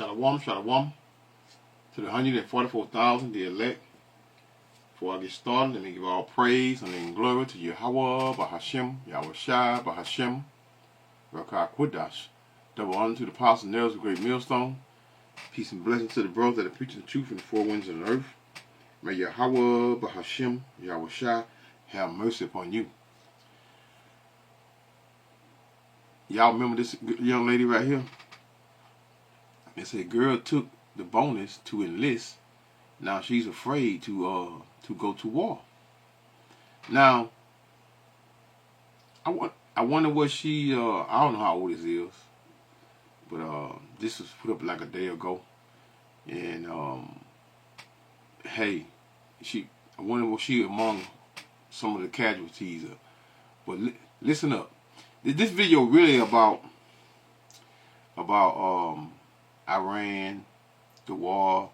Shalom, shalom to the 144,000, the elect. Before I get started, let me give all praise and glory to Yahweh, Bahashem, Yahweh Shai, Bahashem, Rakah Qudash. Double honor to the apostles and elders of Great Millstone. Peace and blessings to the brothers that are preaching the truth in the four winds of the earth. May Yahweh, Bahashem, Yahweh Shai have mercy upon you. Y'all remember this young lady right here? It said girl took the bonus to enlist. Now she's afraid to go to war. Now I wonder what she I don't know how old this is, but this was put up like a day ago, and hey, I wonder what she among some of the casualties. But listen up, this video really about Iran, the war,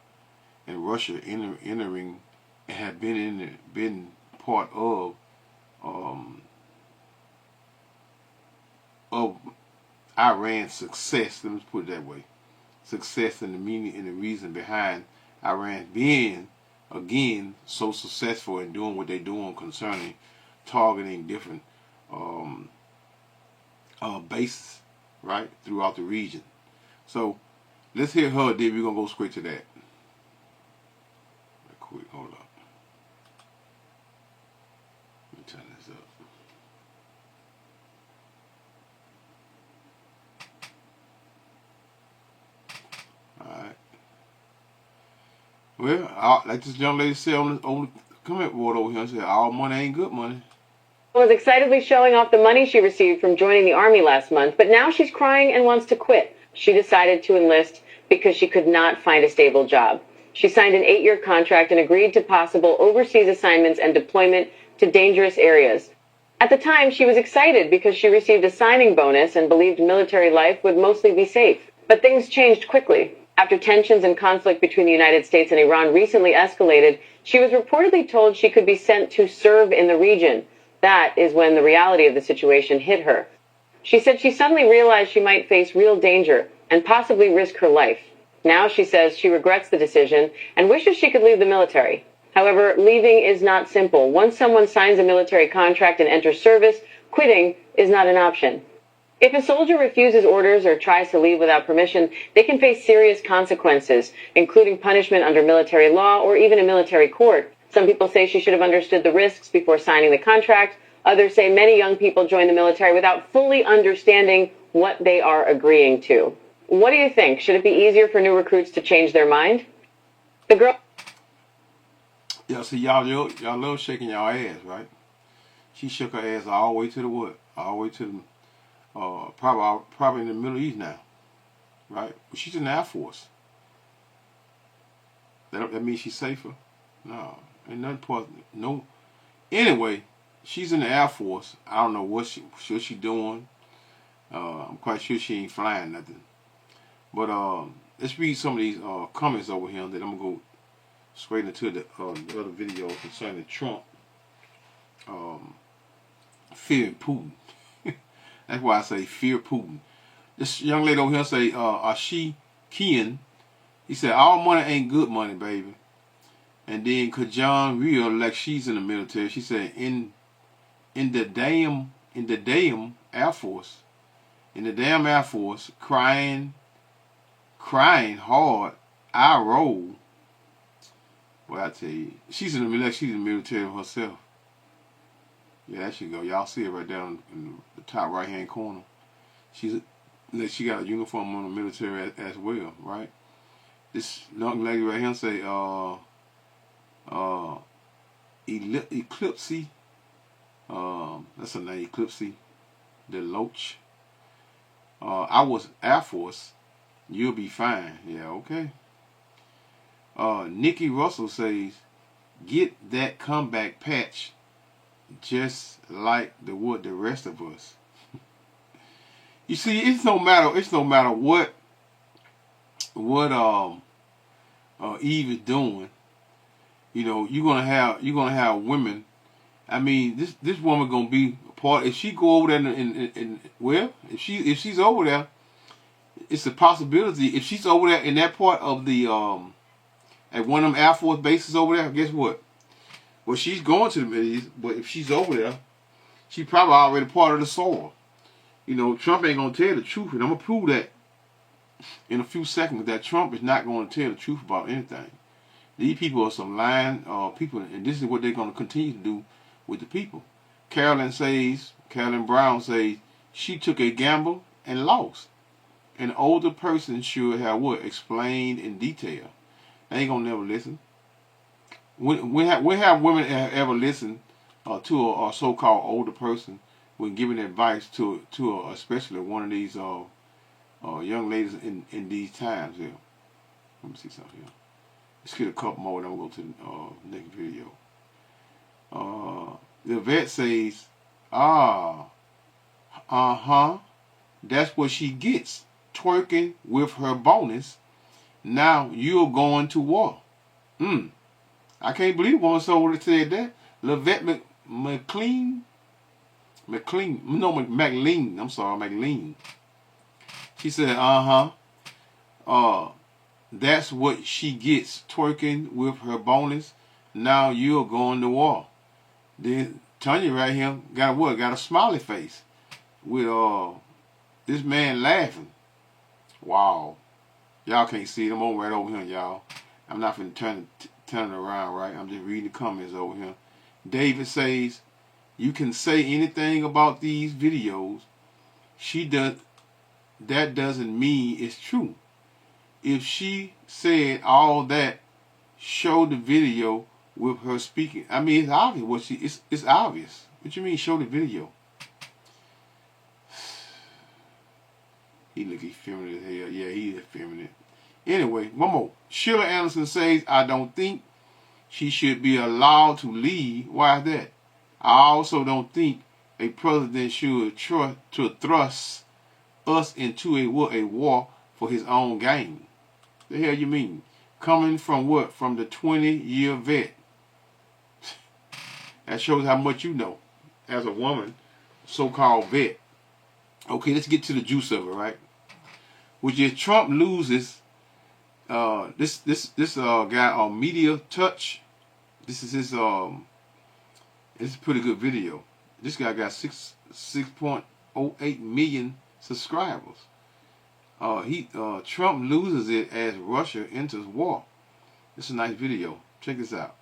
and Russia entering and have been part of Iran's success. Let me put it that way: success and the meaning and the reason behind Iran being again so successful in doing what they're doing concerning targeting different bases right throughout the region. So let's hear her, then we're gonna go straight to that. Right quick, hold up. Let me turn this up. Alright. Well, like this young lady said on the comment board over here, I said, all money ain't good money. Was excitedly showing off the money she received from joining the army last month, but now she's crying and wants to quit. She decided to enlist because she could not find a stable job. She signed an 8-year contract and agreed to possible overseas assignments and deployment to dangerous areas. At the time, she was excited because she received a signing bonus and believed military life would mostly be safe. But things changed quickly. After tensions and conflict between the United States and Iran recently escalated, she was reportedly told she could be sent to serve in the region. That is when the reality of the situation hit her. She said she suddenly realized she might face real danger and possibly risk her life. Now she says she regrets the decision and wishes she could leave the military. However, leaving is not simple. Once someone signs a military contract and enters service, quitting is not an option. If a soldier refuses orders or tries to leave without permission, they can face serious consequences, including punishment under military law or even a military court. Some people say she should have understood the risks before signing the contract. Others say many young people join the military without fully understanding what they are agreeing to. What do you think? Should it be easier for new recruits to change their mind? The girl... Yeah, see, y'all love shaking y'all ass, right? She shook her ass all the way to the what? All the way to the, probably in the Middle East now, right? But she's in the Air Force. That means she's safer? No, ain't nothing part, no. Anyway, she's in the Air Force. I don't know what she doing. I'm quite sure she ain't flying nothing. But let's read some of these comments over here. Then I'm gonna go straight into the other video concerning Trump fearing Putin. That's why I say fear Putin. This young lady over here say Ashi Kian. He said all money ain't good money, baby. And then Kajan Real, like she's in the military. She said in the damn Air Force, crying hard, I roll. Well, I tell you, she's in the military herself. Yeah, there she go. Y'all see it right down in the top right hand corner. She got a uniform on the military as well, right? This young lady right here say Eclipse, that's her name, Eclipse Deloach. I was Air Force, you'll be fine. Yeah, okay. Nikki Russell says, get that comeback patch just like the rest of us. You see, it's no matter what Eve is doing. You know, you're gonna have women. I mean, this woman gonna be a part. If she go over there if she's over there, It's a possibility if she's over there in that part of the at one of them Air Force bases over there. Guess what? Well, she's going to the Middle East, but if she's over there, she probably already part of the soil. You know, Trump ain't gonna tell the truth, and I'm gonna prove that in a few seconds. That Trump is not gonna tell the truth about anything. These people are some lying people, and this is what they're gonna continue to do with the people. Carolyn Brown says she took a gamble and lost. An older person should have what explained in detail. They ain't gonna never listen. We have women ever listened to a so-called older person when giving advice to especially one of these young ladies in these times here. Let me see something here. Let's get a couple more, then we'll go to the next video. The vet says, that's what she gets, twerking with her bonus. Now you're going to war. I can't believe one soul said that. Levette McLean. She said, that's what she gets, twerking with her bonus. Now you're going to war. Then Tanya right here got what? Got a smiley face with this man laughing. Wow. Y'all can't see it. I'm over right over here, y'all. I'm not finna turn it around, right? I'm just reading the comments over here. David says, you can say anything about these videos. That doesn't mean it's true. If she said all that, show the video with her speaking. I mean, it's obvious. It's obvious. What you mean, show the video? He look effeminate as hell. Yeah, he is effeminate. Anyway, one more. Sheila Anderson says, I don't think she should be allowed to leave. Why is that? I also don't think a president should try to thrust us into a war for his own gain. The hell you mean? Coming from what? From the 20-year vet. That shows how much you know as a woman, so-called vet. Okay, let's get to the juice of it, right? Which is Trump loses this guy on Media Touch. This is his it's a pretty good video. This guy got 6.08 million subscribers. Trump loses it as Russia enters war. It's a nice video. Check this out.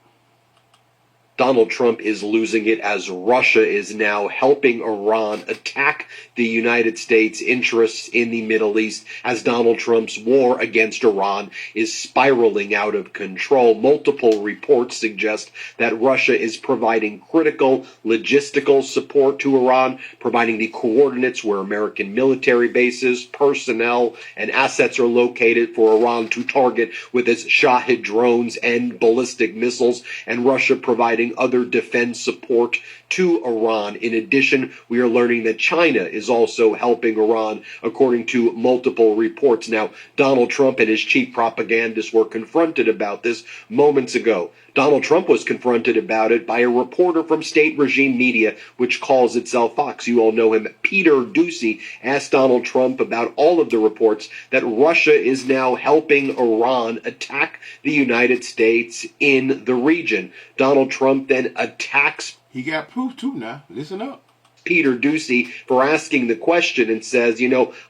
Donald Trump is losing it as Russia is now helping Iran attack the United States' interests in the Middle East as Donald Trump's war against Iran is spiraling out of control. Multiple reports suggest that Russia is providing critical logistical support to Iran, providing the coordinates where American military bases, personnel, and assets are located for Iran to target with its Shahed drones and ballistic missiles, and Russia providing other defense support to Iran. In addition, we are learning that China is also helping Iran, according to multiple reports. Now, Donald Trump and his chief propagandists were confronted about this moments ago. Donald Trump was confronted about it by a reporter from state regime media, which calls itself Fox. You all know him. Peter Doocy asked Donald Trump about all of the reports that Russia is now helping Iran attack the United States in the region. Donald Trump then attacks. He got proof too now. Listen up. Peter Doocy for asking the question and says,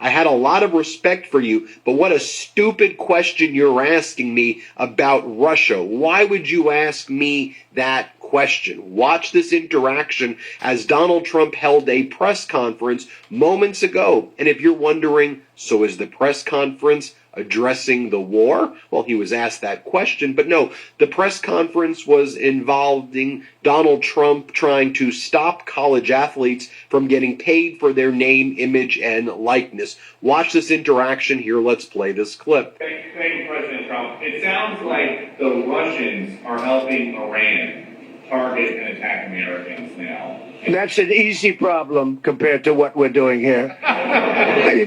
I had a lot of respect for you, but what a stupid question you're asking me about Russia. Why would you ask me that question? Watch this interaction as Donald Trump held a press conference moments ago. And if you're wondering, so is the press conference addressing the war? Well, he was asked that question, but no, the press conference was involving Donald Trump trying to stop college athletes from getting paid for their name, image, and likeness. Watch this interaction here. Let's play this clip. Thank you, President Trump. It sounds like the Russians are helping Iran target and attack Americans now. That's an easy problem compared to what we're doing here.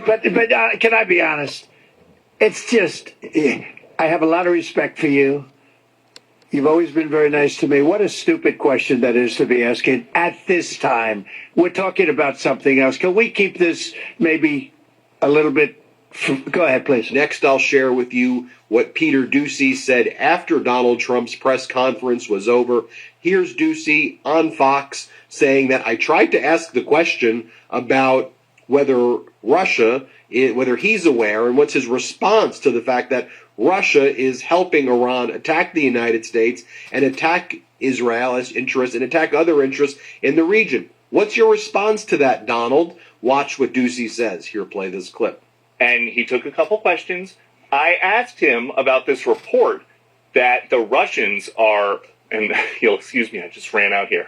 but can I be honest? It's just, I have a lot of respect for you. You've always been very nice to me. What a stupid question that is to be asking at this time. We're talking about something else. Can we keep this maybe a little bit Go ahead, please. Next, I'll share with you what Peter Doocy said after Donald Trump's press conference was over. Here's Doocy on Fox saying that I tried to ask the question about whether whether he's aware, and what's his response to the fact that Russia is helping Iran attack the United States and attack Israel's interests and attack other interests in the region. What's your response to that, Donald? Watch what Doocy says. Here, play this clip. And he took a couple questions. I asked him about this report that the Russians are, and you'll excuse me, I just ran out here.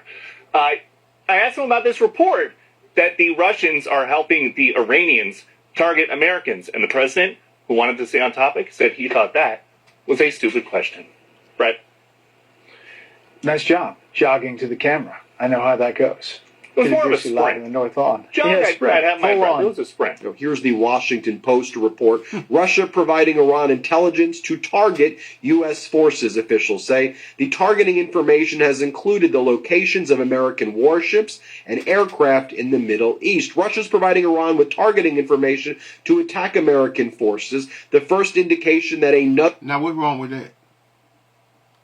I asked him about this report that the Russians are helping the Iranians target Americans. And the president, who wanted to stay on topic, said he thought that was a stupid question. Brett? Nice job jogging to the camera. I know how that goes. It was more of a Doocy live in the sprint. North Lawn. Jog, Yeah, I'd sprint. have my Full breath. on. It was a sprint. Now, here's the Washington Post report. Russia providing Iran intelligence to target U.S. forces, officials say. The targeting information has included the locations of American warships and aircraft in the Middle East. Russia's providing Iran with targeting information to attack American forces. The first indication that Now, what's wrong with that?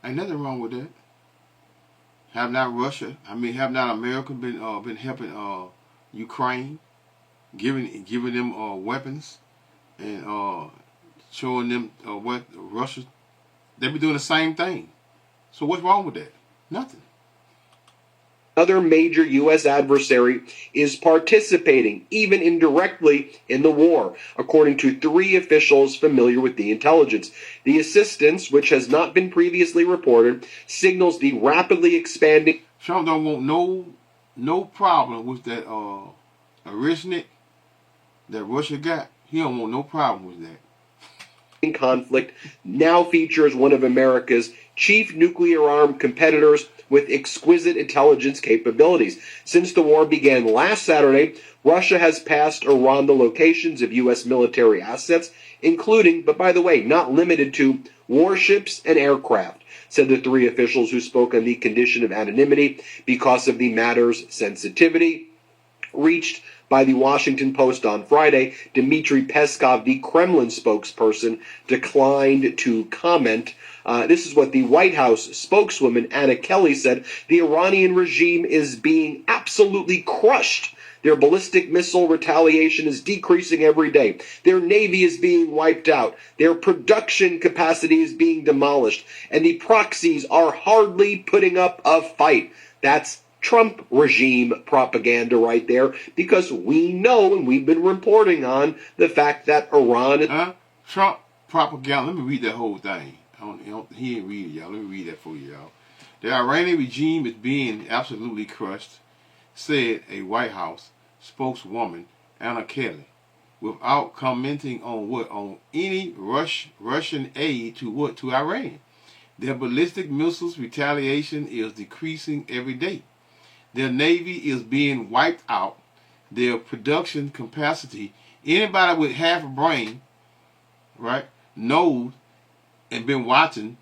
Ain't nothing wrong with that. Have not America been helping Ukraine, giving them weapons and showing them what Russia? They be doing the same thing. So what's wrong with that? Nothing. Another major U.S. adversary is participating, even indirectly, in the war, according to 3 officials familiar with the intelligence. The assistance, which has not been previously reported, signals the rapidly expanding Trump don't want no problem with that Orishnik that Russia got. He don't want no problem with that. conflict now features one of America's chief nuclear-armed competitors with exquisite intelligence capabilities. Since the war began last Saturday, Russia has passed Iran the locations of U.S. military assets, including, but by the way, not limited to, warships and aircraft, said the 3 officials who spoke on the condition of anonymity because of the matter's sensitivity. Reached by the Washington Post on Friday, Dmitry Peskov, the Kremlin spokesperson, declined to comment. This is what the White House spokeswoman Anna Kelly said. The Iranian regime is being absolutely crushed. Their ballistic missile retaliation is decreasing every day. Their navy is being wiped out. Their production capacity is being demolished. And the proxies are hardly putting up a fight. That's Trump regime propaganda right there, because we know, and we've been reporting on, the fact that Iran... Trump propaganda. Let me read that whole thing. He ain't read it, y'all. Let me read that for you, y'all. The Iranian regime is being absolutely crushed, said a White House spokeswoman, Anna Kelly, without commenting on any Russian aid to Iran. Their ballistic missiles retaliation is decreasing every day. Their navy is being wiped out. Their production capacity, anybody with half a brain, right, knows and been watching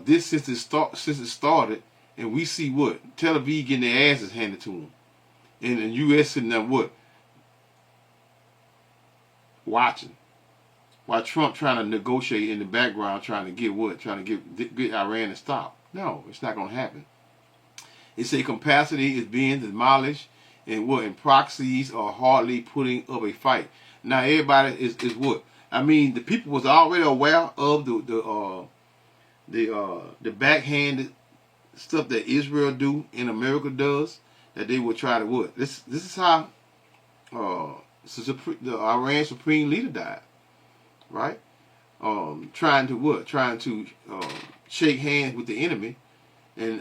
this since it started, and we see what? Tel Aviv getting their asses handed to them. And the U.S. sitting there what? Watching. While Trump trying to negotiate in the background, trying to get what? Trying to get Iran to stop. No, it's not going to happen. It's a capacity is being demolished, and what? And proxies are hardly putting up a fight. Now everybody is what? I mean, the people was already aware of the backhanded stuff that Israel do and America does, that they would try to what? This is how the Iran supreme leader died, right? Trying to what? Trying to shake hands with the enemy and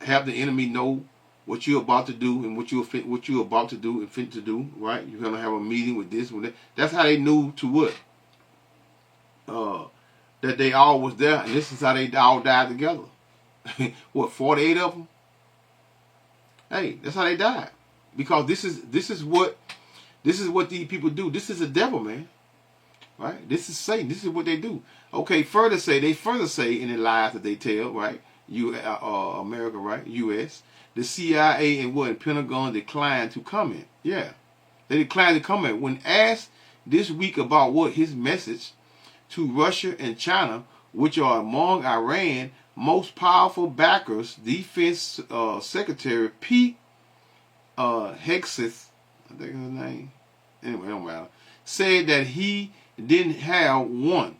have the enemy know what you're about to do and what you're about to do and fit to do, right? You're gonna have a meeting with this, with that. That's how they knew to what? That they all was there, and this is how they all died together. What, 48 of them? Hey, that's how they died. Because this is what these people do. This is the devil, man. Right? This is Satan. This is what they do. Okay, they further say in the lies that they tell, right? America, right? U.S. The CIA and Pentagon declined to comment. Yeah. They declined to comment. When asked this week about what his message to Russia and China, which are among Iran's most powerful backers. Defense Secretary Pete Hegseth, I think is his name, anyway, it don't matter, said that he didn't have one,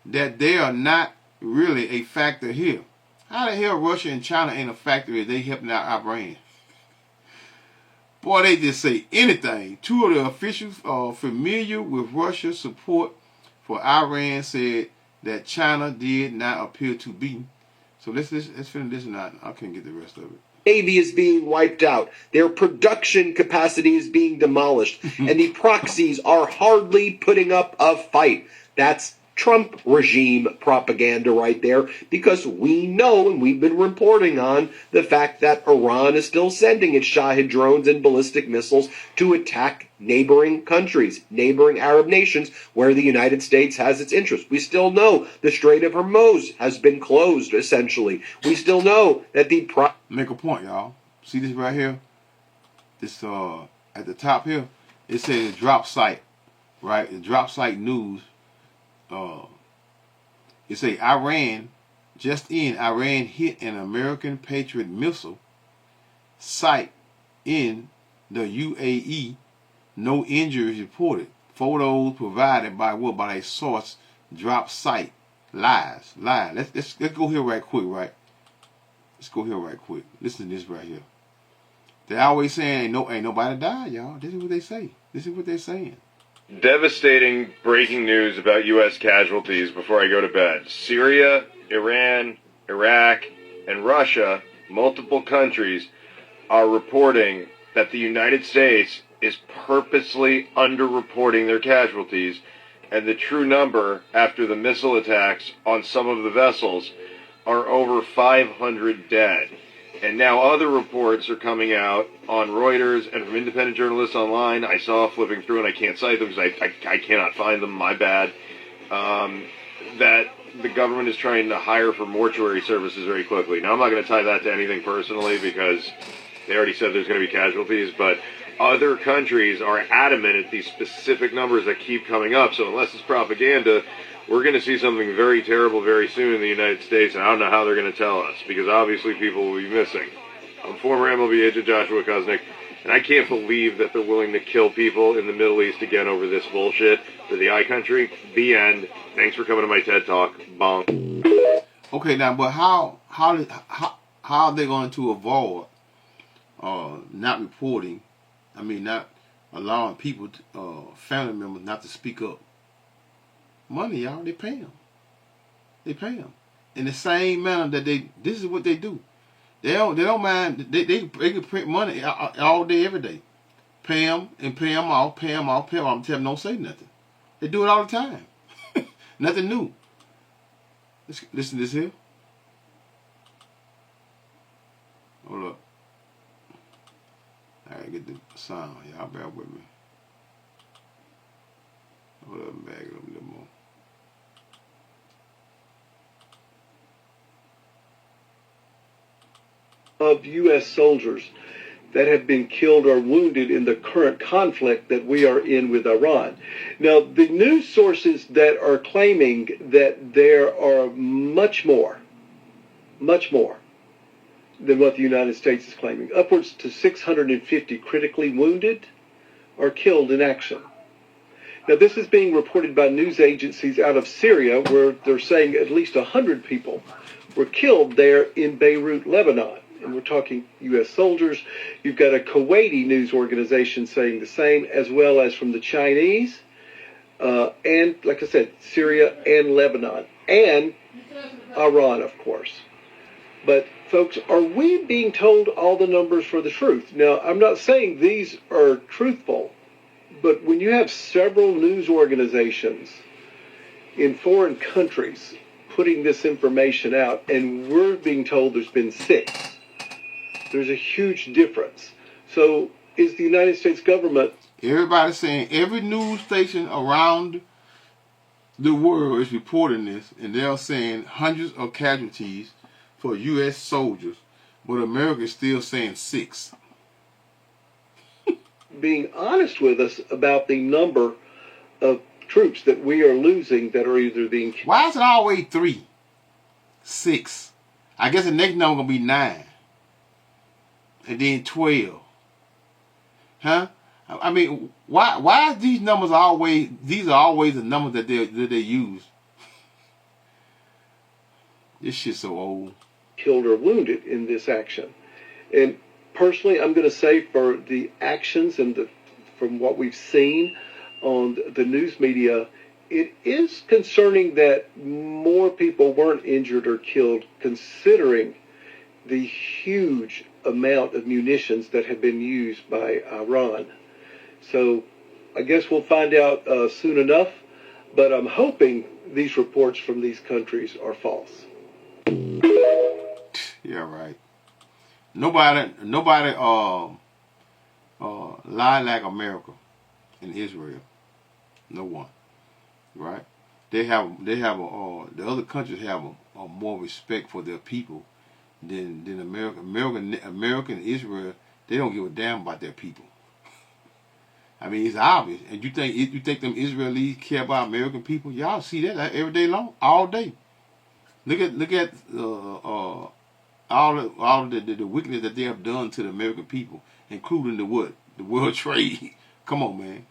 that they are not really a factor here. How the hell Russia and China ain't a factor if they helping out Iran? Boy, they just say anything. Two of the officials familiar with Russia's support for Iran said that China did not appear to be. So let's finish this and I can't get the rest of it. Navy is being wiped out. Their production capacity is being demolished. And the proxies are hardly putting up a fight. That's Trump regime propaganda right there, because we know, and we've been reporting on the fact that Iran is still sending its Shahed drones and ballistic missiles to attack neighboring countries, neighboring Arab nations where the United States has its interest. We still know the Strait of Hormuz has been closed, essentially. We still know that the... Make a point, y'all. See this right here? This, at the top here, it says drop site, right? The drop site news. It say Iran hit an American Patriot missile site in the UAE. No injuries reported. Photos provided by what? By a source. Drop site. Lies. Let's go here right quick, right? Let's go here right quick. Listen to this right here. They always saying ain't nobody died, y'all. This is what they say. This is what they're saying. Devastating breaking news about U.S. casualties before I go to bed. Syria, Iran, Iraq, and Russia, multiple countries, are reporting that the United States is purposely underreporting their casualties, and the true number after the missile attacks on some of the vessels are over 500 dead. And now other reports are coming out on Reuters and from independent journalists online. I saw flipping through, and I can't cite them because I cannot find them, my bad, that the government is trying to hire for mortuary services very quickly. Now, I'm not going to tie that to anything personally because they already said there's going to be casualties, but other countries are adamant at these specific numbers that keep coming up. So unless it's propaganda, we're going to see something very terrible very soon in the United States, and I don't know how they're going to tell us, because obviously people will be missing. I'm former MLB agent Joshua Koznick, and I can't believe that they're willing to kill people in the Middle East again over this bullshit for the I country. The end. Thanks for coming to my TED Talk. Bonk. Okay, now, but how are they going to avoid not reporting? I mean, not allowing people, family members, not to speak up? Money, y'all, they pay them. They pay them in the same manner that this is what they do. They don't mind. They can print money all day, every day. Pay them and pay them off, pay them off, pay them off. Tell them don't say nothing. They do it all the time. Nothing new. Listen to this here. Hold up. I gotta get the sound. Y'all bear with me. Hold up and bag it up a little more. Of U.S. soldiers that have been killed or wounded in the current conflict that we are in with Iran. Now, the news sources that are claiming that there are much more than what the United States is claiming, upwards to 650 critically wounded or killed in action. Now, this is being reported by news agencies out of Syria, where they're saying at least 100 people were killed there in Beirut, Lebanon. And we're talking U.S. soldiers. You've got a Kuwaiti news organization saying the same, as well as from the Chinese, and, like I said, Syria and Lebanon, and Iran, of course. But, folks, are we being told all the numbers for the truth? Now, I'm not saying these are truthful, but when you have several news organizations in foreign countries putting this information out, and we're being told there's been 6, there's a huge difference. So is the United States government... Everybody's saying, every news station around the world is reporting this, and they're saying hundreds of casualties for U.S. soldiers, but America is still saying 6. being honest with us about the number of troops that we are losing that are either being killed. Why is it always 3, 6? I guess the next number gonna be 9, and then 12. Huh? I mean, why is these numbers always? These are always the numbers that they use. This shit's so old. Killed or wounded in this action. And personally, I'm going to say for the actions and from what we've seen on the news media, it is concerning that more people weren't injured or killed, considering the huge amount of munitions that have been used by Iran. So I guess we'll find out soon enough, but I'm hoping these reports from these countries are false. Yeah, right. Nobody lie like America and Israel. No one. Right? The other countries have a more respect for their people than America. America and Israel, they don't give a damn about their people. I mean, it's obvious. And you think them Israelis care about American people? Y'all see that every day long, all day. Look at all of the wickedness that they have done to the American people, including the World Trade. Come on, man.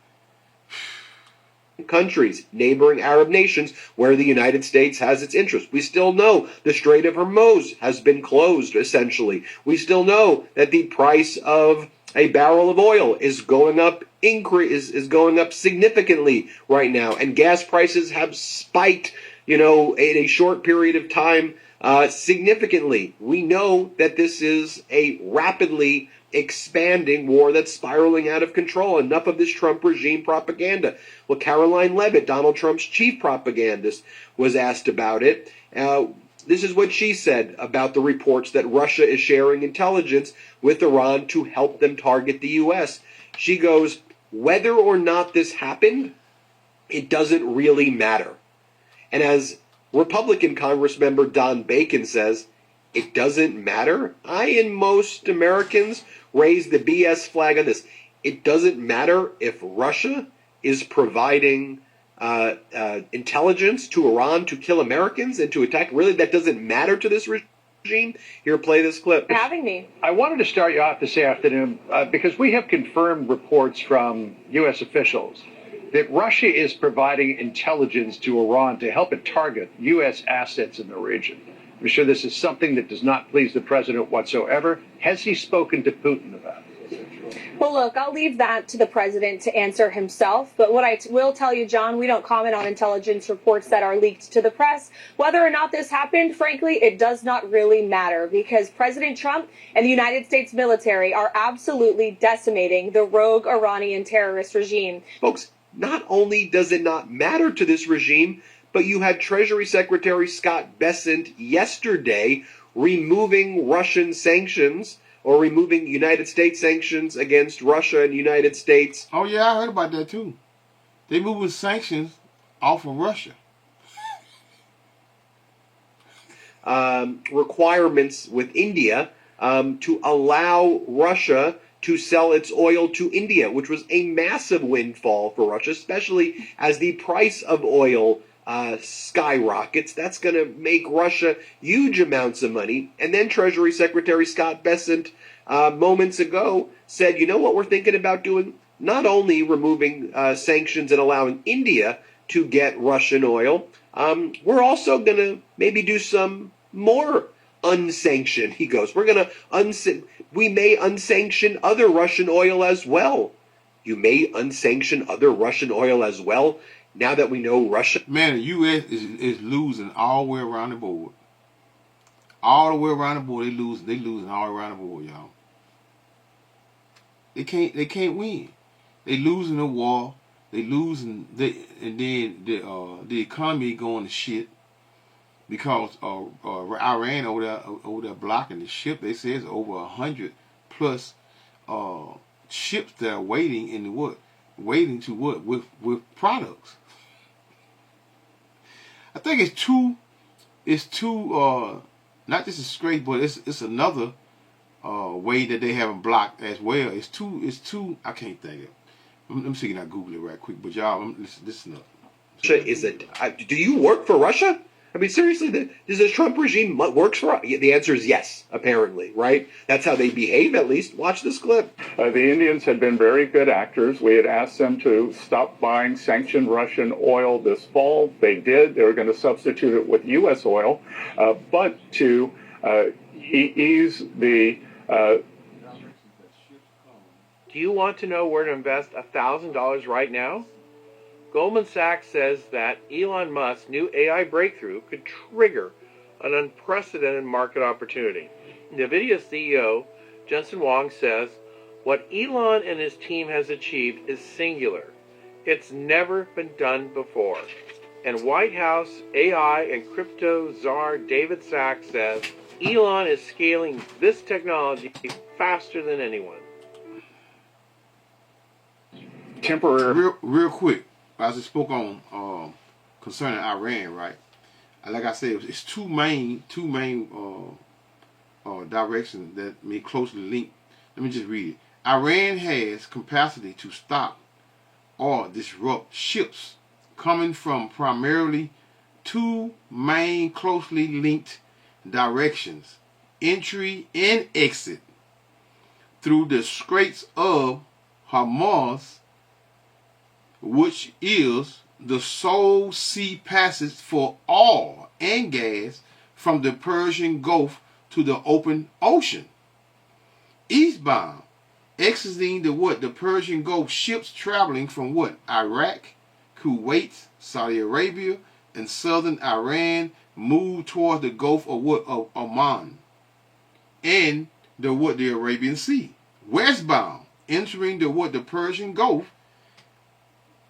Countries, neighboring Arab nations, where the United States has its interest. We still know the Strait of Hormuz has been closed, essentially. We still know that the price of a barrel of oil is going up is going up significantly right now, and gas prices have spiked, in a short period of time, significantly. We know that this is a rapidly expanding war that's spiraling out of control. Enough of this Trump regime propaganda. Well, Caroline Leavitt, Donald Trump's chief propagandist, was asked about it. This is what she said about the reports that Russia is sharing intelligence with Iran to help them target the U.S. She goes, whether or not this happened, it doesn't really matter. And as Republican Congressmember Don Bacon says, it doesn't matter. I and most Americans raise the BS flag on this. It doesn't matter if Russia is providing intelligence to Iran to kill Americans and to attack. Really, that doesn't matter to this regime? Here, play this clip. For having me. I wanted to start you off this afternoon because we have confirmed reports from U.S. officials that Russia is providing intelligence to Iran to help it target U.S. assets in the region. I'm sure this is something that does not please the president whatsoever. Has he spoken to Putin about it? Well, look, I'll leave that to the president to answer himself. But what I will tell you, John, we don't comment on intelligence reports that are leaked to the press. Whether or not this happened, frankly, it does not really matter because President Trump and the United States military are absolutely decimating the rogue Iranian terrorist regime. Folks, not only does it not matter to this regime, but you had Treasury Secretary Scott Bessent yesterday removing Russian sanctions or removing United States sanctions against Russia and the United States. Oh, yeah, I heard about that, too. They moving sanctions off of Russia. Requirements with India to allow Russia to sell its oil to India, which was a massive windfall for Russia, especially as the price of oil skyrockets. That's going to make Russia huge amounts of money. And then Treasury Secretary Scott Bessent moments ago said, you know what we're thinking about doing? Not only removing sanctions and allowing India to get Russian oil, we're also going to maybe do some more unsanctioned. He goes, we're going to we may unsanction other Russian oil as well. You may unsanction other Russian oil as well. Now that we know Russia... Man, the U.S. is losing all the way around the board. All the way around the board, they losing all around the board, y'all. They can't win. They losing the war. They losing, and then the economy going to shit because Iran over there blocking the ship. They say it's over 100 plus ships that are waiting in the what? Waiting to what? With products. I think it's too not just a straight, but it's another way that they haven't blocked as well. It's too I can't think of it. Let me see, can I Google it right quick? But y'all, listen up. Russia is do you work for Russia? I mean, seriously, does the Trump regime works for? The answer is yes, apparently, right? That's how they behave, at least. Watch this clip. The Indians had been very good actors. We had asked them to stop buying sanctioned Russian oil this fall. They did. They were going to substitute it with U.S. oil, but to ease the... Do you want to know where to invest $1,000 right now? Goldman Sachs says that Elon Musk's new AI breakthrough could trigger an unprecedented market opportunity. NVIDIA CEO Jensen Huang says what Elon and his team has achieved is singular. It's never been done before. And White House AI and crypto czar David Sachs says Elon is scaling this technology faster than anyone. Temporary. Real quick. I just spoke on concerning Iran, right? Like I said, it's two main directions that may closely link. Let me just read it. Iran has capacity to stop or disrupt ships coming from primarily two main closely linked directions: entry and exit through the Straits of Hormuz, which is the sole sea passage for oil and gas from the Persian Gulf to the open ocean. Eastbound, exiting the Persian Gulf, ships traveling from Iraq, Kuwait, Saudi Arabia, and southern Iran move towards the Gulf of Oman and the Arabian Sea. Westbound, entering the Persian Gulf,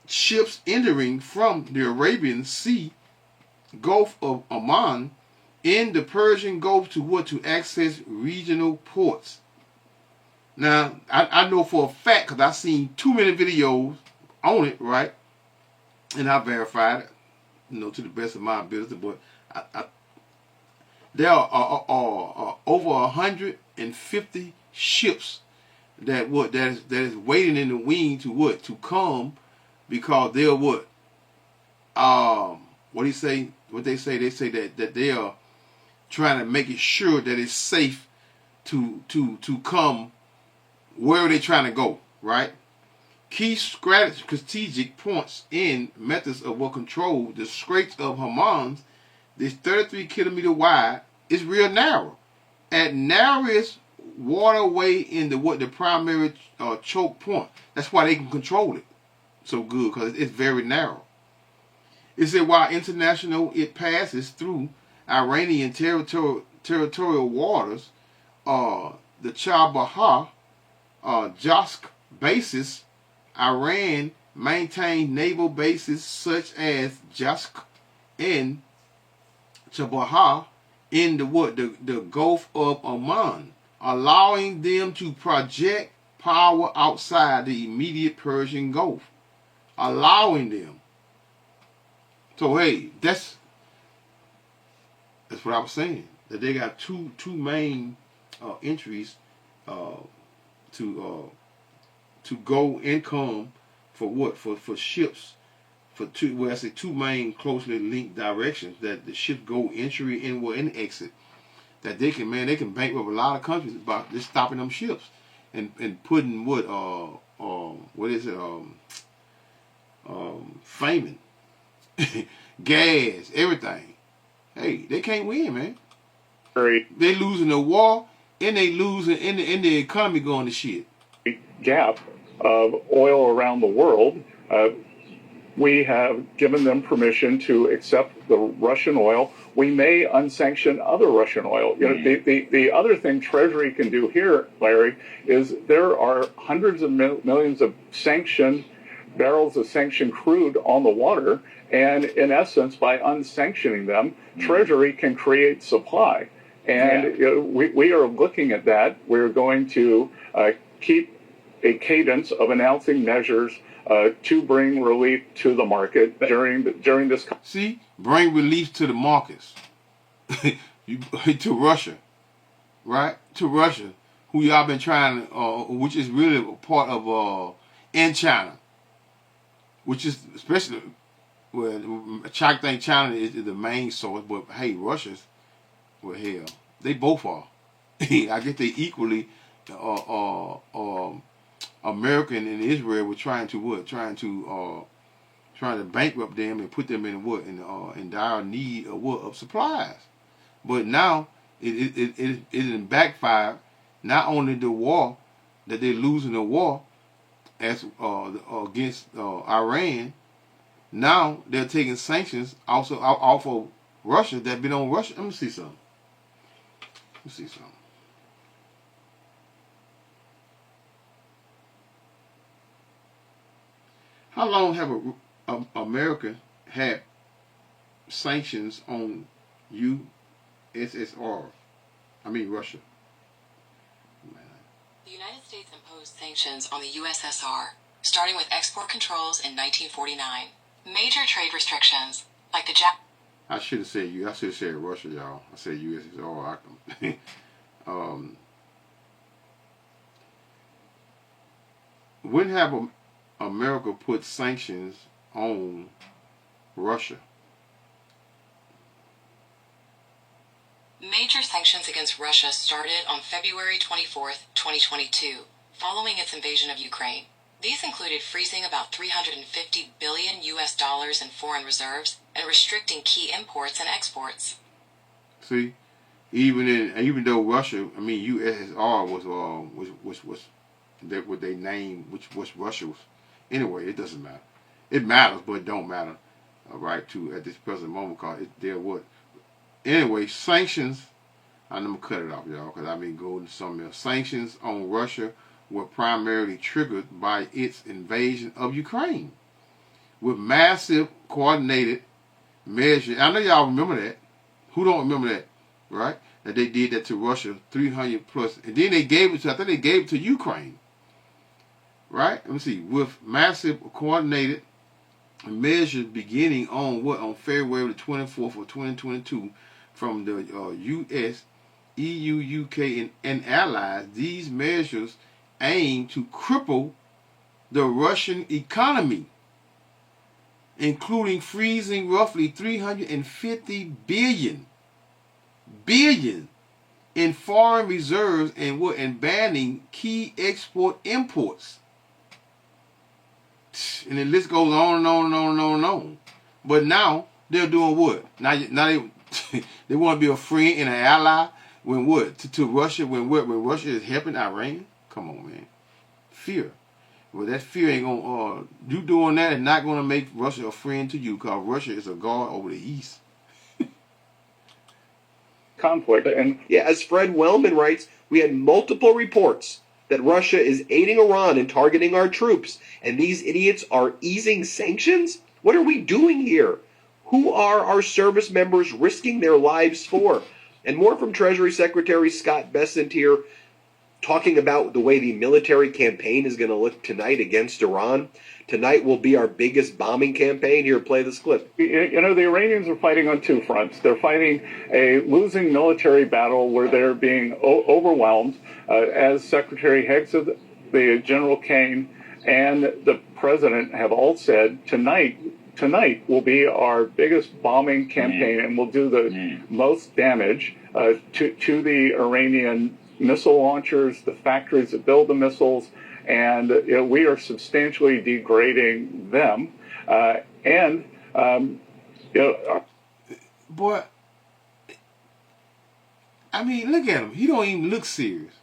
ships entering from the Arabian Sea, Gulf of Oman, in the Persian Gulf to access regional ports. Now, I know for a fact, because I've seen too many videos on it, right? And I verified it, to the best of my ability. But there are over 150 ships that is waiting in the wing to come, because they're what they say that they are trying to make it sure that it's safe to come where they're trying to go, right? Key strategic points and methods of what control the Straits of Hormuz. This 33-kilometer wide is real narrow. At narrowest waterway in the primary choke point. That's why they can control it so good, because it's very narrow. It said while international it passes through Iranian territorial waters, the Chabahar Josk bases, Iran maintains naval bases such as Josk and Chabahar in the Gulf of Oman, allowing them to project power outside the immediate Persian Gulf. Allowing them. So hey, that's what I was saying. That they got two main entries to go and come for what? For ships, for two main closely linked directions that the ships go entry and exit. That they can bankrupt a lot of countries about just stopping them ships and putting famine, gas, everything. Hey, they can't win, man. They losing the war and they losing in the economy going to shit. Gap of oil around the world. We have given them permission to accept the Russian oil. We may unsanction other Russian oil. The other thing Treasury can do here, Larry, is there are hundreds of millions of barrels of sanctioned crude on the water, and in essence, by unsanctioning them, Treasury can create supply. And we are looking at that. We're going to keep a cadence of announcing measures to bring relief to the market during this. See, bring relief to the markets. To Russia, right? To Russia, who y'all been trying, which is really a part of, and China. which is especially well, I think China is the main source, but hey, Russia's well, hell, they both are. I guess they equally, American and Israel were trying to what? Trying to bankrupt them and put them in what? In dire need of what? Of supplies. But now it backfired. Not only the war that they're losing the war as against Iran. Now they're taking sanctions also off of Russia that been on Russia. Let me see something. How long have America had sanctions on USSR? I mean Russia. The United States imposed sanctions on the USSR, starting with export controls in 1949. Major trade restrictions, like the I should have said I should have said Russia, y'all. I said USSR. When have America put sanctions on Russia? Major sanctions against Russia started on February 24th, 2022, following its invasion of Ukraine. These included freezing about $350 billion in foreign reserves and restricting key imports and exports. See, even though Russia, I mean USSR was that what they named, which was Russia was. Anyway, it doesn't matter. It matters, but it don't matter, right? To at this present moment, because they're what. Anyway, sanctions. I'm gonna cut it off, y'all, because I've been going to something else. Sanctions on Russia were primarily triggered by its invasion of Ukraine, with massive coordinated measures. I know y'all remember that. Who don't remember that, right? That they did that to Russia, 300 plus, and then they gave it to. I think they gave it to Ukraine, right? Let me see. With massive coordinated measures beginning on what? On February the 24th of 2022, from the U.S., EU, UK, and allies. These measures aim to cripple the Russian economy, including freezing roughly 350 billion in foreign reserves and banning key export imports. And the list goes on and on and on and on and on. But now they're doing what? Now they want to be a friend and an ally when what? To Russia when Russia is helping Iran? Come on, man. Fear. Well, that fear ain't gonna. You doing that is not gonna make Russia a friend to you, because Russia is a guard over the east. Conflict. And yeah, as Fred Wellman writes, we had multiple reports that Russia is aiding Iran and targeting our troops, and these idiots are easing sanctions? What are we doing here? Who are our service members risking their lives for? And more from Treasury Secretary Scott Bessent here, talking about the way the military campaign is going to look tonight against Iran. Tonight will be our biggest bombing campaign. Here, play this clip. You know, the Iranians are fighting on two fronts. They're fighting a losing military battle where they're being overwhelmed. As Secretary Hegseth, the General Kane, and the President have all said, tonight will be our biggest bombing campaign, and will do the most damage to the Iranian missile launchers, the factories that build the missiles, and we are substantially degrading them. Boy, I mean, look at him. He don't even look serious.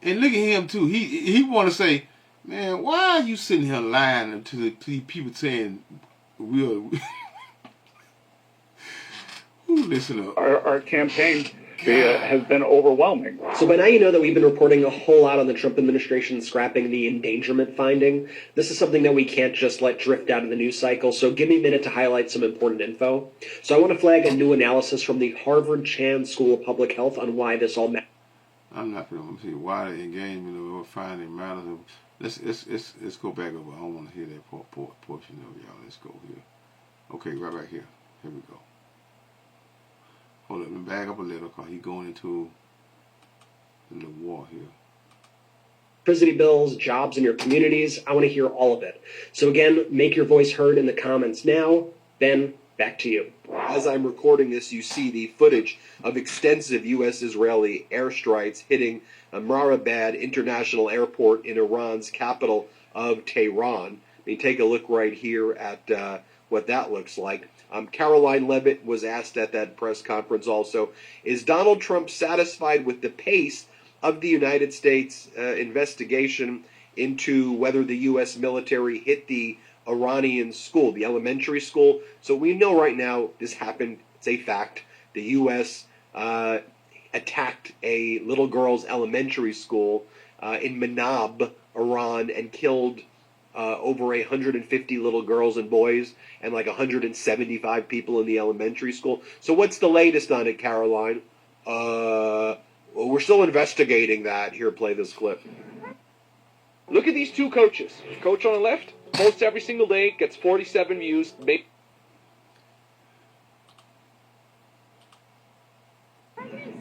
And look at him too. He want to say, man, why are you sitting here lying to the people saying we'll? Who listen up? Our campaign has been overwhelming. So by now you know that we've been reporting a whole lot on the Trump administration scrapping the endangerment finding. This is something that we can't just let drift out of the news cycle, so give me a minute to highlight some important info. So I want to flag a new analysis from the Harvard Chan School of Public Health on why this all matters. I'm not going to see why the engagement of finding matters. Let's go back over. I don't want to hear that portion of y'all. Let's go here. Okay, right back here. Here we go. Hold up, let me back up a little, because he's going into the war here. electricity bills, jobs in your communities. I want to hear all of it. So again, make your voice heard in the comments now. Ben, back to you. As I'm recording this, you see the footage of extensive U.S.-Israeli airstrikes hitting Amrabad International Airport in Iran's capital of Tehran. I mean, take a look right here at what that looks like. Caroline Levitt was asked at that press conference also, is Donald Trump satisfied with the pace of the United States investigation into whether the U.S. military hit the Iranian school, the elementary school? So we know right now this happened. It's a fact. The U.S. Attacked a little girl's elementary school in Manab, Iran, and killed over 150 little girls and boys and like 175 people in the elementary school. So what's the latest on it, Caroline? Well, we're still investigating that. Here, play this clip. Look at these two coaches. Coach on the left posts every single day, gets 47 views.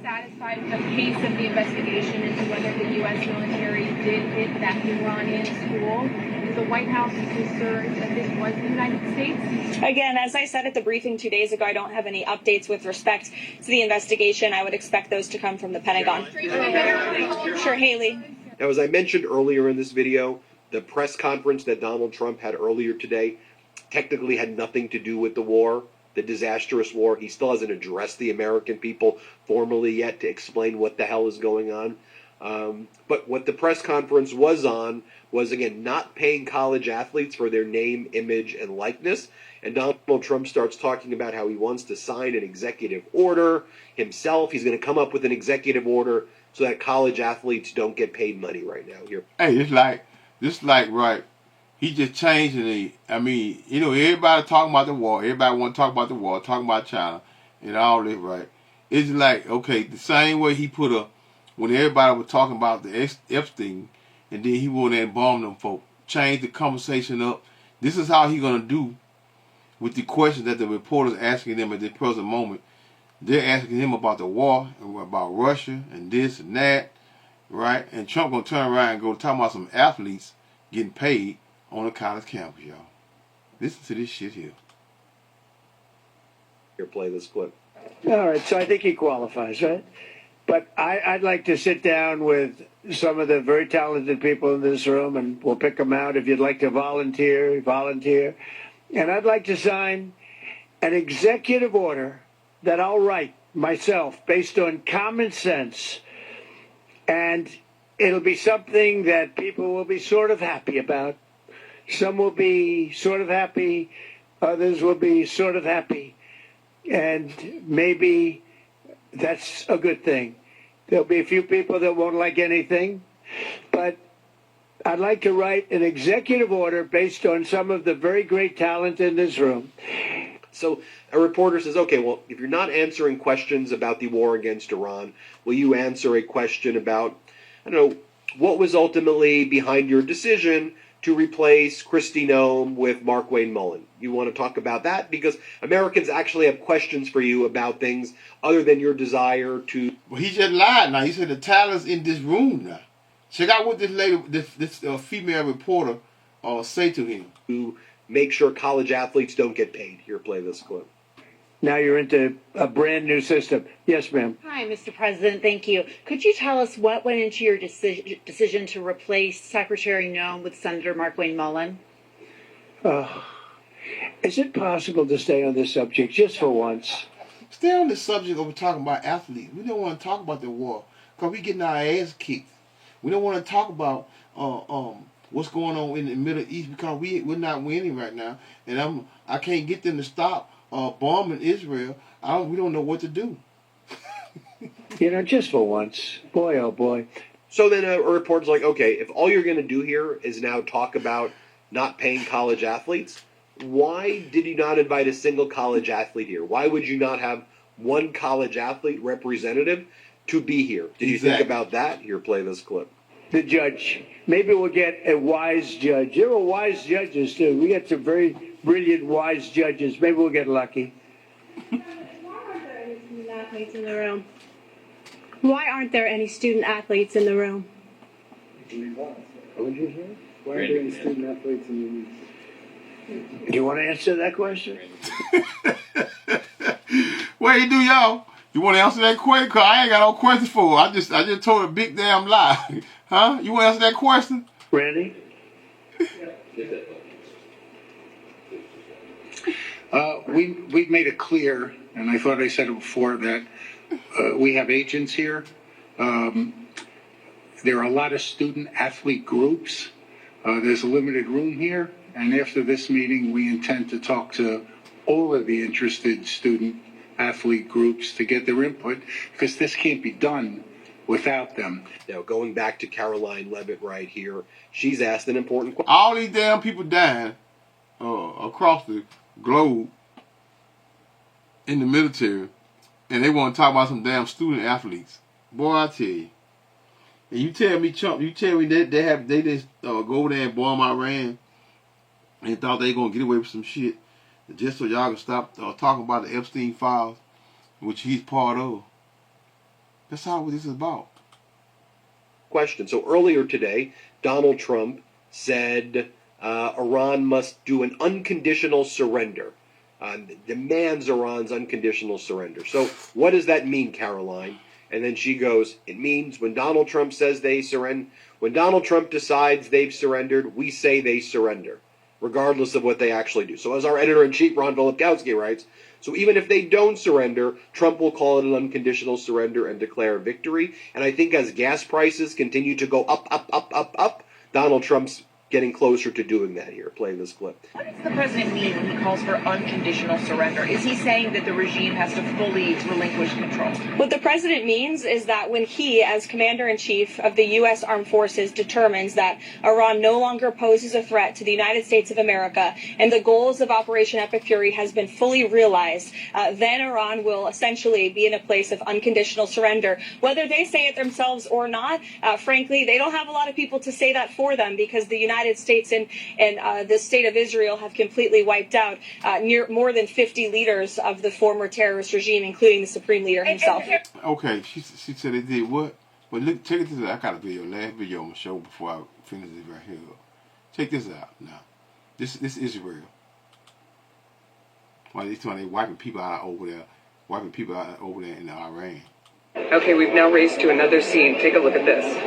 Satisfied with the pace of the investigation into whether the U.S. military did hit that Iranian school? Is the White House concerned that this was the United States? Again, as I said at the briefing 2 days ago, I don't have any updates with respect to the investigation. I would expect those to come from the Pentagon. Sure, Haley. Now, as I mentioned earlier in this video, the press conference that Donald Trump had earlier today technically had nothing to do with the war, the disastrous war. He still hasn't addressed the American people formally yet to explain what the hell is going on. But what the press conference was on was, again, not paying college athletes for their name, image, and likeness. And Donald Trump starts talking about how he wants to sign an executive order himself. He's going to come up with an executive order so that college athletes don't get paid money right now. Here. Hey, it's like, right, he just changing the, I mean, you know, everybody talking about the war. Everybody want to talk about the war, talking about China and all this, right? It's like, okay, the same way he put when everybody was talking about the Epstein, and then he went there and bombed them folk, change the conversation up. This is how he going to do with the questions that the reporters asking them at this present moment. They're asking him about the war, and about Russia, and this and that, right? And Trump going to turn around and go talk about some athletes getting paid on a college campus, y'all. Listen to this shit here. Here, play this clip. All right, so I think he qualifies, right? But I'd like to sit down with some of the very talented people in this room, and we'll pick them out. If you'd like to volunteer. And I'd like to sign an executive order that I'll write myself based on common sense. And it'll be something that people will be sort of happy about. Some will be sort of happy. Others will be sort of happy. And maybe that's a good thing. There'll be a few people that won't like anything. But I'd like to write an executive order based on some of the very great talent in this room. So a reporter says, okay, well, if you're not answering questions about the war against Iran, will you answer a question about, I don't know, what was ultimately behind your decision to replace Kristi Noem with Markwayne Mullin? You want to talk about that? Because Americans actually have questions for you about things other than your desire to... Well, he just lied now. He said the talent's in this room now. Check out what this lady, this female reporter say to him. To make sure college athletes don't get paid. Here, play this clip. Now you're into a brand new system. Yes, ma'am. Hi, Mr. President. Thank you. Could you tell us what went into your decision to replace Secretary Noem with Senator Markwayne Mullin? Is it possible to stay on this subject just for once? Stay on the subject of talking about athletes. We don't want to talk about the war because we getting our ass kicked. We don't want to talk about what's going on in the Middle East because we're not winning right now, and I can't get them to stop bombing Israel. We don't know what to do. Just for once. Boy, oh boy. So then a reporter's like, okay, if all you're going to do here is now talk about not paying college athletes, why did you not invite a single college athlete here? Why would you not have one college athlete representative to be here? Did you think about that? Here, play this clip. The judge. Maybe we'll get a wise judge. There were wise judges, too. We get some very brilliant, wise judges. Maybe we'll get lucky. Why aren't there any student athletes in the room? Why are there student athletes in the news? Do you want to answer that question? What you do, y'all? You want to answer that question? Cause I ain't got no question for her. I just told a big damn lie. Huh? You want to answer that question? Randy? We've made it clear, and I thought I said it before, that we have agents here. There are a lot of student athlete groups. There's a limited room here, and after this meeting, we intend to talk to all of the interested student athlete groups to get their input, because this can't be done without them. Now, going back to Caroline Levitt right here, she's asked an important question. All these damn people dying across the globe in the military, and they want to talk about some damn student athletes. Boy, I tell you. And you tell me, Trump, you tell me that they just go over there and bomb Iran and thought they gonna get away with some shit just so y'all can stop talking about the Epstein files, which he's part of. That's all what this is about. Question. So earlier today, Donald Trump said Iran must do an unconditional surrender. Demands Iran's unconditional surrender. So what does that mean, Caroline? And then she goes, it means when Donald Trump says they surrender, when Donald Trump decides they've surrendered, we say they surrender, regardless of what they actually do. So as our editor-in-chief, Ron Volokowski, writes, so even if they don't surrender, Trump will call it an unconditional surrender and declare victory. And I think as gas prices continue to go up, Donald Trump's getting closer to doing that here. Play this clip. What does the president mean when he calls for unconditional surrender? Is he saying that the regime has to fully relinquish control? What the president means is that when he, as commander-in-chief of the U.S. Armed Forces, determines that Iran no longer poses a threat to the United States of America and the goals of Operation Epic Fury has been fully realized, then Iran will essentially be in a place of unconditional surrender. Whether they say it themselves or not, frankly, they don't have a lot of people to say that for them, because the United States and the state of Israel have completely wiped out more than 50 leaders of the former terrorist regime, including the supreme leader himself. Okay, she said they did what? But look, check it this out. I got a video, last video on my show before I finish this right here. Check this out now. This is Israel. Why they wiping people out over there in Iran. Okay, we've now raced to another scene. Take a look at this.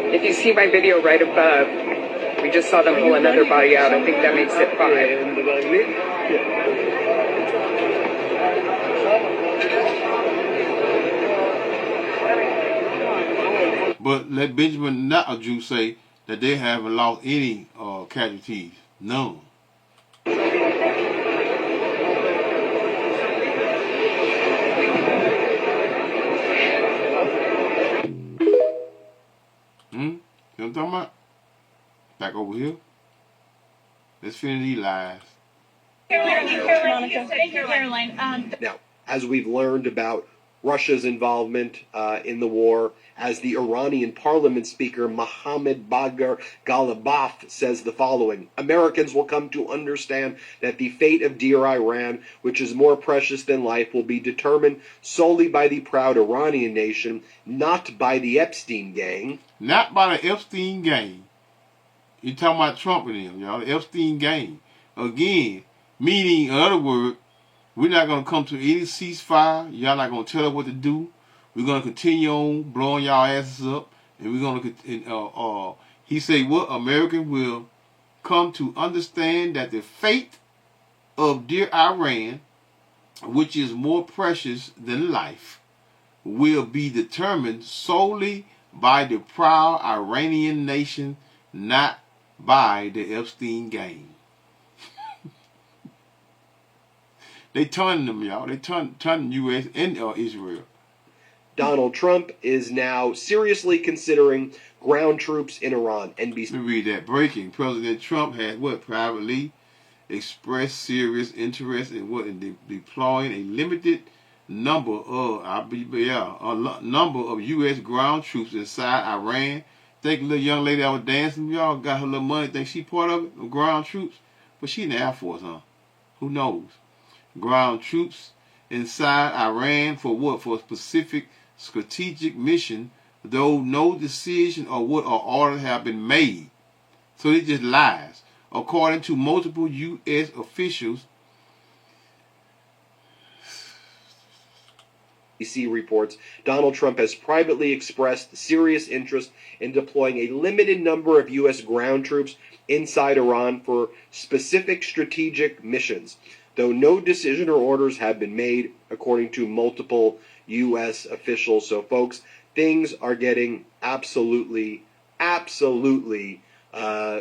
If you see my video right above, we just saw them pull another body out. I think that makes it 5. But let Benjamin Netanyahu say that they haven't lost any casualties. None. You know what I'm talking about? Back over here. Let's finish these lies. Caroline. Now, as we've learned about Russia's involvement in the war, as the Iranian parliament speaker Mohammad Bagher Ghalibaf says the following: Americans will come to understand that the fate of dear Iran, which is more precious than life, will be determined solely by the proud Iranian nation, not by the Epstein gang. Not by the Epstein gang. You talking about Trump and him, y'all. The Epstein gang. Again, meaning, in other words, we're not going to come to any ceasefire. Y'all not going to tell us what to do. We're going to continue on blowing y'all asses up. And we're going to, he said, what? Americans will come to understand that the fate of dear Iran, which is more precious than life, will be determined solely by the proud Iranian nation, not by the Epstein gang. They turning them, y'all. They turning U.S. and Israel. Donald Trump is now seriously considering ground troops in Iran. NBC. Let me read that. Breaking. President Trump has privately expressed serious interest in in deploying a limited number of number of U.S. ground troops inside Iran. Think the little young lady that was dancing, y'all got her little money. Think she part of it, the ground troops, but she in the Air Force, huh? Who knows? Ground troops inside Iran for what? For a specific strategic mission, though no decision or what or orders have been made. So it just lies. According to multiple U.S. officials, BBC reports Donald Trump has privately expressed serious interest in deploying a limited number of U.S. ground troops inside Iran for specific strategic missions, though no decision or orders have been made, according to multiple U.S. officials. So, folks, things are getting absolutely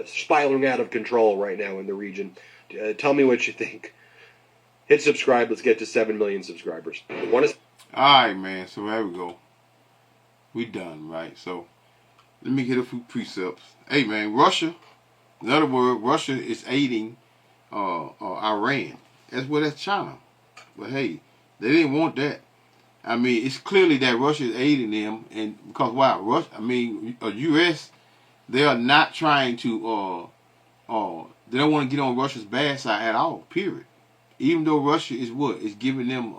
spiraling out of control right now in the region. Tell me what you think. Hit subscribe. Let's get to 7 million subscribers. Alright, man, so there we go. We done, right? So, let me get a few precepts. Hey, man, Russia, in other words, Russia is aiding Iran. That's China. But hey, they didn't want that. I mean, it's clearly that Russia is aiding them, and because why? U.S., they are not trying to, they don't want to get on Russia's bad side at all, period. Even though Russia is what? Is giving them,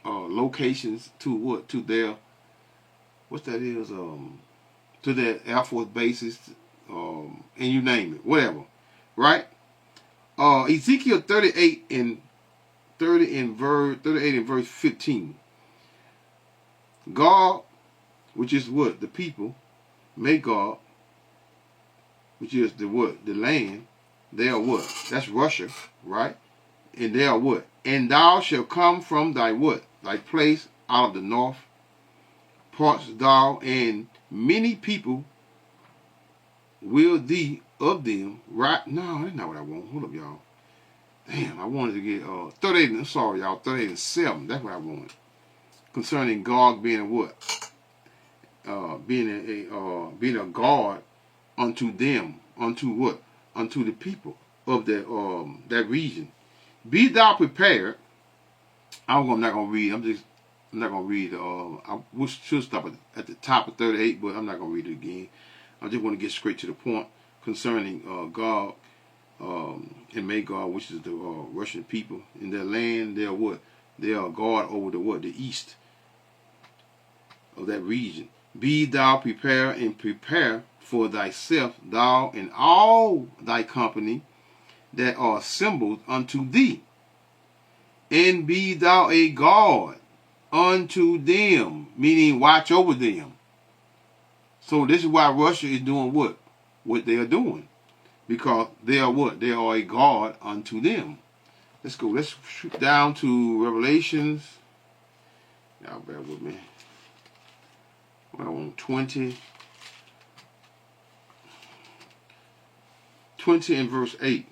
locations to what? To their, what that is, to their Air Force bases, and you name it, whatever, right? Ezekiel 38 and verse 15. God, which is what? The people, Magog, which is the what? The land. They are what? That's Russia, right? And they are what? And thou shalt come from thy what? Thy place out of the north parts thou, and many people will thee of them, right? No, that's not what I want. Hold up, y'all. Damn, I wanted to get 38. I'm sorry, y'all. 38 and 7. That's what I wanted. Concerning God being a what? Being a God unto them, unto what? Unto the people of that region. Be thou prepared. I'm not gonna read. I'm not gonna read. I should stop at the top of 38, but I'm not gonna read it again. I just want to get straight to the point concerning God and Magog, which is the Russian people in their land. They are what? They are God over the what? The east of that region. Be thou prepared and prepare for thyself, thou and all thy company that are assembled unto thee, and be thou a God unto them, meaning watch over them. So this is why Russia is doing what they are doing, because they are what? They are a God unto them. Let's go. Let's shoot down to Revelations. Y'all bear with me. We're on 20 and verse 8.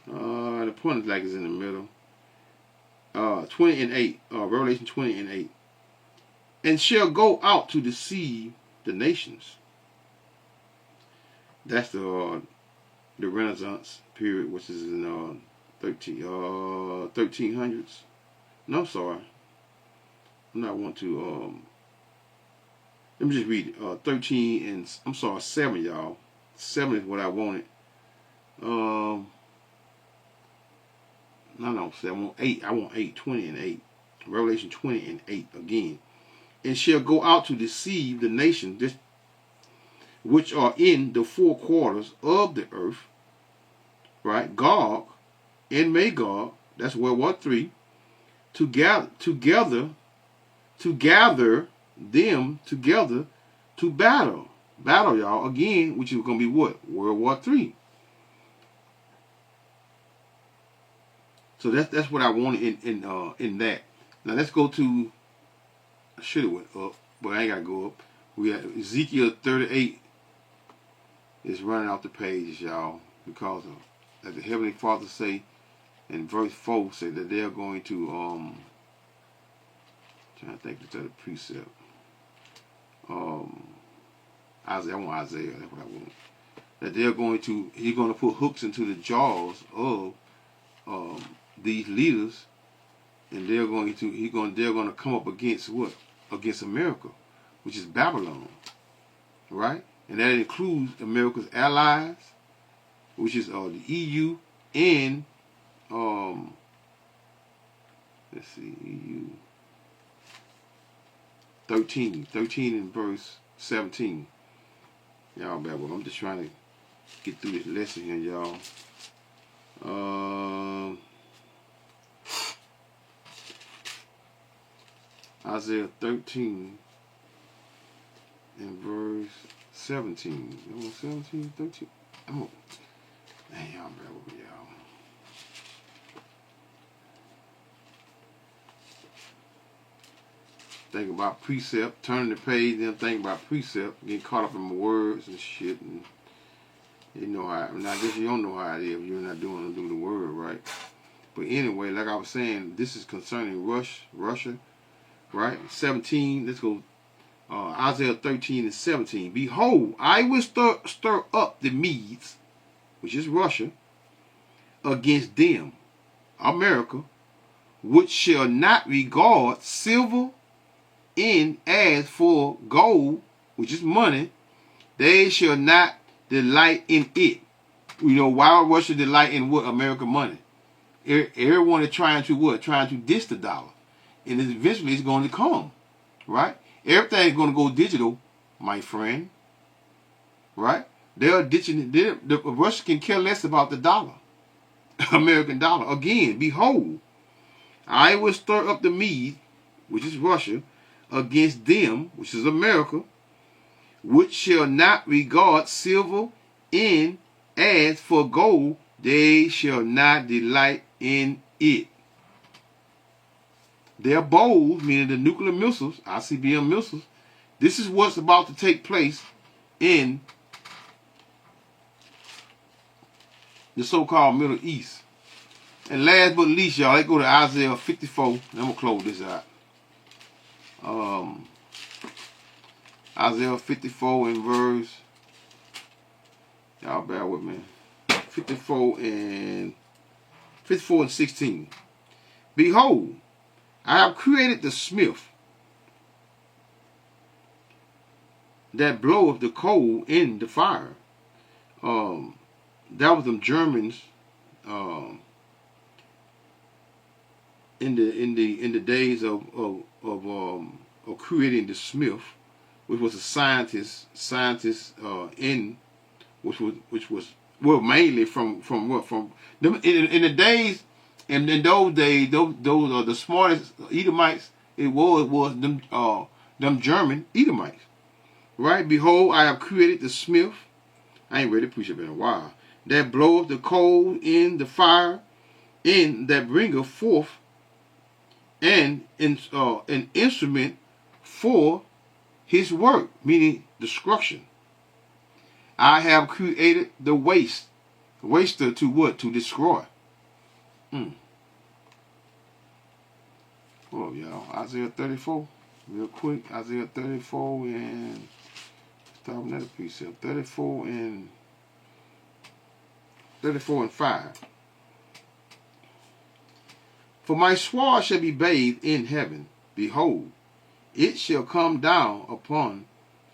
The point is like it's in the middle. 20 and 8. Revelation 20 and 8. And shall go out to deceive the nations. That's the Renaissance period, which is in 1300s. No, I'm sorry. I'm not want to. Let me just read it. 13 and I'm sorry, 7, y'all. 7 is what I wanted. No, 7. I want 8. I want 8. 20 and 8. Revelation 20 and 8 again. And shall go out to deceive the nations which are in the four quarters of the earth. Right? Gog and Magog. That's World War III. To gather them together to battle. Battle, y'all, again, which is going to be what? World War III. So that's what I wanted in that. Now let's go to, I should have went up, but I ain't got to go up. We got Ezekiel 38 is running off the pages, y'all, because of, as the Heavenly Father say in verse 4, say that they're going to, trying to think of the precept. Isaiah, I want Isaiah, that's what I want. That they're going to, he's going to put hooks into the jaws of these leaders, and they're going to come up against what? Against America, which is Babylon, right? And that includes America's allies, which is the EU and let's see, EU 13 in verse 17. Y'all bear with me. I'm just trying to get through this lesson here, y'all. Isaiah 13 and verse 17. 17, 13. Oh, man, y'all bear with me, y'all. Think about precept, turning the page, then think about precept, getting caught up in my words and shit, and you know how. And I guess you don't know how it is if you're not doing the word right. But anyway, like I was saying, this is concerning Russia, right? 17. Let's go. Isaiah 13 and 17. Behold, I will stir up the Medes, which is Russia, against them, America, which shall not regard silver in as for gold, which is money, they shall not delight in it. You know, why would Russia delight in what? American money. Everyone is trying to what? Trying to diss the dollar. And eventually it's going to come. Right? Everything is going to go digital, my friend. Right? They're ditching it. The Russia can care less about the dollar. American dollar. Again, behold, I will stir up the Medes, which is Russia, against them, which is America, which shall not regard silver in as for gold, they shall not delight in it. Their bows, meaning the nuclear missiles, ICBM missiles, this is what's about to take place in the so-called Middle East. And last but least, y'all, let's go to Isaiah 54. And I'm going to close this out. Isaiah 54 and verse, y'all bear with me, 54 and 16. Behold, I have created the smith that bloweth the coal in the fire. That was them Germans in the days of creating the smith, which was a scientist which was well mainly from them in the days, and in those days those are the smartest Edomites. It was them German Edomites, right? Behold, I have created the smith. I ain't ready to preach it in a while. That bloweth the coal in the fire, and that bringeth forth an instrument for his work, meaning destruction. I have created the waster to what? To destroy. Oh, y'all. Isaiah 34, real quick. Isaiah 34 and stop another precept. 34 and 5. For my sword shall be bathed in heaven. Behold, it shall come down upon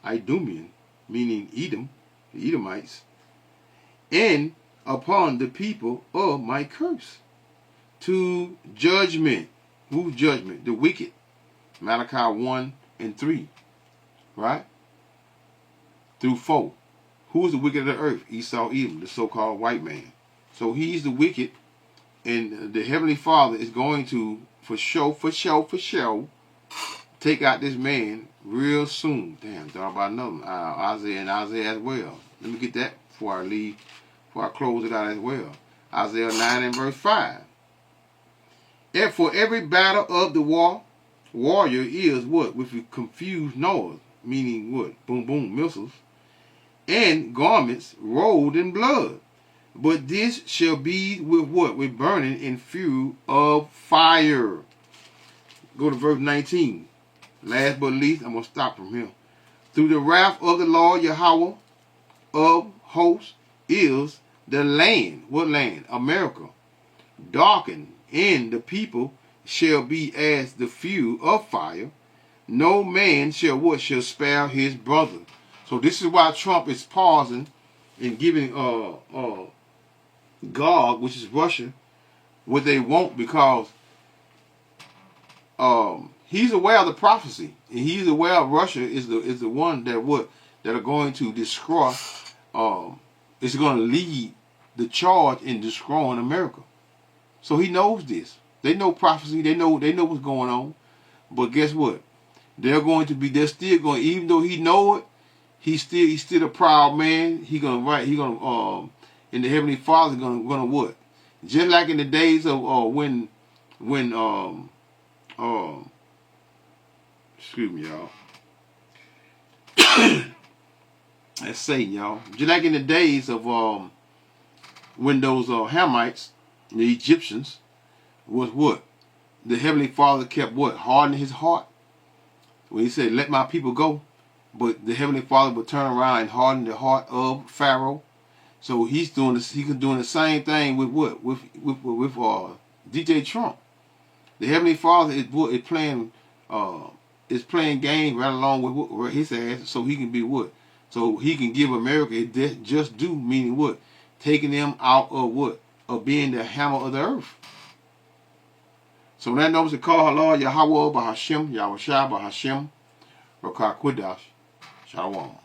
Idumean, meaning Edom, the Edomites, and upon the people of my curse, to judgment. Whose judgment? The wicked. Malachi 1 and 3. Right? Through 4. Who is the wicked of the earth? Esau, Edom, the so-called white man. So he's the wicked, and the Heavenly Father is going to, for sure, take out this man real soon. Damn, thought about another one. Isaiah as well. Let me get that before I leave, before I close it out as well. Isaiah 9 and verse 5. And for every battle of the warrior is what? With a confused noise, meaning what? Boom, boom, missiles. And garments rolled in blood. But this shall be with what? With burning and fury of fire. Go to verse 19. Last but least, I'm going to stop from here. Through the wrath of the Lord Yahweh of hosts is the land. What land? America. Darkened, and the people shall be as the fuel of fire. No man shall what? Shall spare his brother. So this is why Trump is pausing and giving God, which is Russia, what they want, because he's aware of the prophecy, and he's aware of Russia is the one that are going to destroy. It's going to lead the charge in destroying America. So he knows this. They know prophecy. They know what's going on. But guess what? They're still going, even though he know it, he's still a proud man. He gonna and the Heavenly Father gonna what? Just like in the days of when excuse me, y'all. That's Satan, y'all. Just like in the days of when those Hamites, the Egyptians, was what? The Heavenly Father kept what? Hardening his heart. When he said, let my people go. But the Heavenly Father would turn around and harden the heart of Pharaoh. So he's doing this. He's doing the same thing with what? With DJ Trump. The Heavenly Father is playing games right along with his ass, so he can be what? So he can give America a just due, meaning what? Taking them out of what? Of being the hammer of the earth. So that knows to call Lord Yahweh Bahashem, Yahweh Shai Bahashem, Rakar Qudash, Shalom.